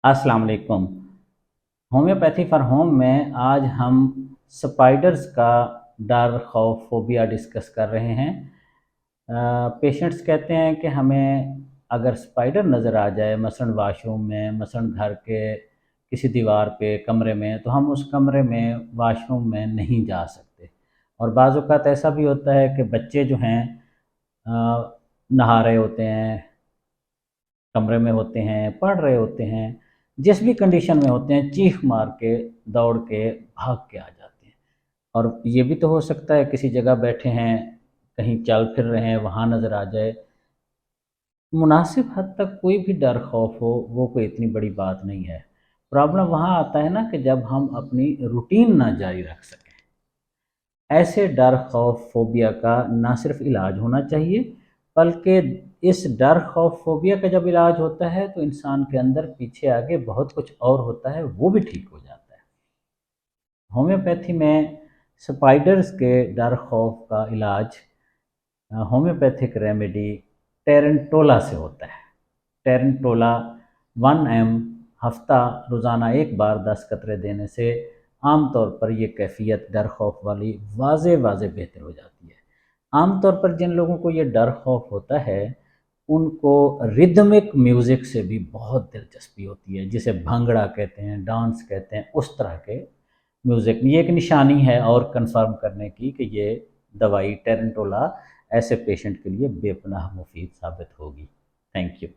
अस्सलाम वालेकुम। Homeopathy for home में आज हम स्पाइडर्स का डर, खौफ, फोबिया डिस्कस कर रहे हैं। पेशेंट्स कहते हैं कि हमें अगर स्पाइडर नज़र आ जाए मसलन वाशरूम में, मसलन घर के किसी दीवार पे, कमरे में, तो हम उस कमरे में, वाशरूम में नहीं जा सकते। और बाज़ औक़ात ऐसा भी होता है कि बच्चे जो हैं नहा रहे होते हैं, कमरे में होते हैं, पढ़ रहे होते हैं, जिस भी कंडीशन में होते हैं, चीख मार के, दौड़ के, भाग के आ जाते हैं। और ये भी तो हो सकता है किसी जगह बैठे हैं, कहीं चल फिर रहे हैं, वहाँ नज़र आ जाए। मुनासिब हद तक कोई भी डर खौफ हो, वो कोई इतनी बड़ी बात नहीं है। प्रॉब्लम वहाँ आता है ना कि जब हम अपनी रूटीन ना जारी रख सकें। ऐसे डर खौफ फोबिया का ना सिर्फ इलाज होना चाहिए, बल्कि इस डर खौफ फोबिया का जब इलाज होता है तो इंसान के अंदर पीछे आगे बहुत कुछ और होता है, वो भी ठीक हो जाता है। होम्योपैथी में स्पाइडर्स के डर खौफ का इलाज होम्योपैथिक रेमेडी टेरेंटोला से होता है। टेरेंटोला 1 एम हफ्ता रोज़ाना एक बार 10 कतरे देने से आम तौर पर ये कैफ़ियत डर खौफ वाली वाज़े वाज़े बेहतर हो जाती है। आम तौर पर जिन लोगों को ये डर खौफ होता है, उनको रिदमिक म्यूज़िक से भी बहुत दिलचस्पी होती है, जिसे भंगड़ा कहते हैं, डांस कहते हैं, उस तरह के म्यूज़िक। ये एक निशानी है और कंफर्म करने की कि ये दवाई टेरेंटोला ऐसे पेशेंट के लिए बेपनाह मुफीद साबित होगी। Thank you.